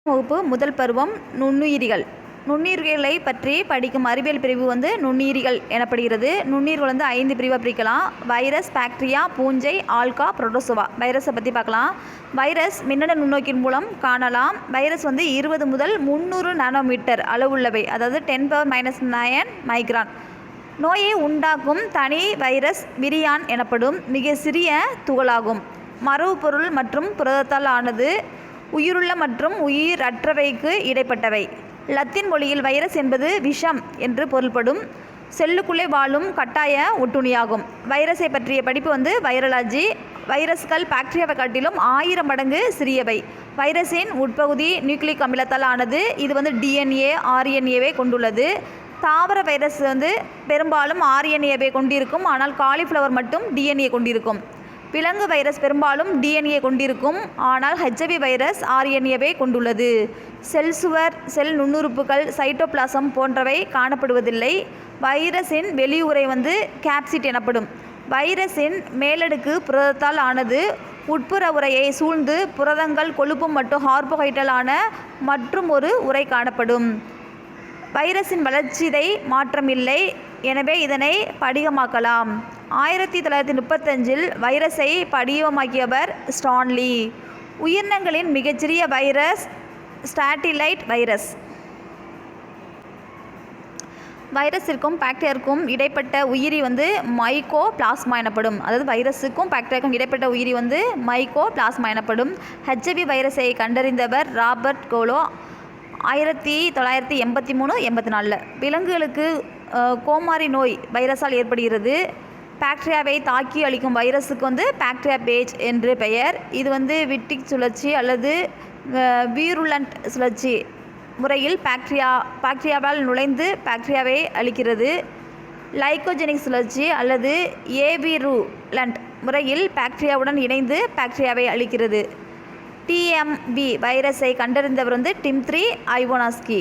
வகுப்பு முதல் பருவம் நுண்ணுயிரிகள். நுண்ணுயிர்களை பற்றி படிக்கும் அறிவியல் பிரிவு நுண்ணுயிரிகள் எனப்படுகிறது. நுண்ணுயிர்கள் 5 பிரிவாக பிரிக்கலாம். வைரஸ், பாக்டீரியா, பூஞ்சை, ஆல்கா, புரோட்டோசோவா. வைரஸை பற்றி பார்க்கலாம். வைரஸ் மின்னணு நுண்ணோக்கின் மூலம் காணலாம். வைரஸ் 20 முதல் 300 நானோமீட்டர் அளவுள்ளவை, அதாவது 10⁻⁹ மைக்ரான். நோயை உண்டாக்கும் தனி வைரஸ் விரியான் எனப்படும். மிக சிறிய துகளாகும். மரபுப்பொருள் மற்றும் புரதத்தால் ஆனது. உயிருள்ள மற்றும் உயிரற்றவைக்கு இடைப்பட்டவை. லத்தீன் மொழியில் வைரஸ் என்பது விஷம் என்று பொருள்படும். செல்லுக்குள்ளே வாழும் கட்டாய ஒட்டுண்ணியாகும். வைரஸை பற்றிய படிப்பு வைரலாஜி. வைரஸ்கள் பாக்டீரியாவை காட்டிலும் 1000 மடங்கு சிறியவை. வைரஸின் உட்பகுதி நியூக்ளிக் அமிலத்தால் ஆனது. இது DNA, RNAவை கொண்டுள்ளது. தாவர வைரஸ் பெரும்பாலும் RNAவை கொண்டிருக்கும். ஆனால் காலிஃப்ளவர் மட்டும் DNA கொண்டிருக்கும். விலங்கு வைரஸ் பெரும்பாலும் DNA கொண்டிருக்கும். ஆனால் HIV வைரஸ் RNAவை கொண்டுள்ளது. செல் சுவர், செல் நுண்ணுறுப்புகள், சைட்டோபிளாசம் போன்றவை காணப்படுவதில்லை. வைரஸின் வெளியுறை கேப்சிட் எனப்படும். வைரஸின் மேலடுக்கு புரதத்தால் ஆனது. உட்புற உரையை சூழ்ந்து புரதங்கள், கொழுப்பு மற்றும் கார்போஹைட்ரேட்டாலான மற்றும் ஒரு உரை காணப்படும். வைரஸின் வளர்சிதை மாற்றமில்லை. எனவே இதனை படிகமாக்கலாம். 1935இல் வைரஸை படிகமாக்கியவர் ஸ்டான்லி. உயிரினங்களின் மிகச்சிறிய வைரஸ் ஸ்டாட்டிலைட் வைரஸ். வைரஸிற்கும் பாக்டீரியாவுக்கும் இடைப்பட்ட உயிரி மைக்கோ பிளாஸ்மா எனப்படும். அதாவது வைரஸுக்கும் பாக்டீரியாவுக்கும் இடைப்பட்ட உயிரி மைக்கோ பிளாஸ்மா எனப்படும். HIV வைரஸை கண்டறிந்தவர் ராபர்ட் கோலோ 1983-84. விலங்குகளுக்கு கோமாரி நோய் வைரஸால் ஏற்படுகிறது. பாக்டீரியாவை தாக்கி அளிக்கும் வைரஸுக்கு பாக்டீரியா பேஜ் என்று பெயர். இது விட்டிக் சுழற்சி அல்லது வீருலண்ட் சுழற்சி முறையில் பாக்டீரியாவால் நுழைந்து பாக்டீரியாவை அளிக்கிறது. லைக்கோஜெனிக் சுழற்சி அல்லது ஏவிருலண்ட் முறையில் பாக்டீரியாவுடன் இணைந்து பாக்டீரியாவை அளிக்கிறது. TMV வைரஸை கண்டறிந்தவர் டிம்த்ரி ஐவோனாஸ்கி.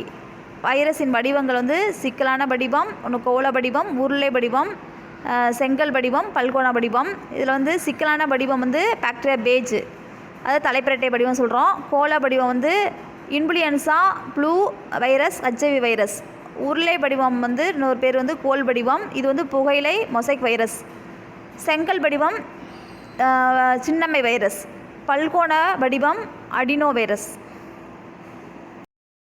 வைரஸின் வடிவங்கள் சிக்கலான வடிவம், கோள வடிவம், உருளை வடிவம், செங்கல் வடிவம், பல்கோண வடிவம். இதில் சிக்கலான வடிவம் பாக்டீரியா பேஜ், அதாவது தலைப்பிரட்டை வடிவம் சொல்கிறோம். கோள வடிவம் influenza blue virus, HIV virus. உருளை வடிவம் இன்னொரு பேர் கோல் வடிவம். இது புகையிலை மொசைக் வைரஸ். செங்கல் வடிவம் சின்னம்மை வைரஸ். பல்கோண வடிவம் அடினோ வைரஸ்.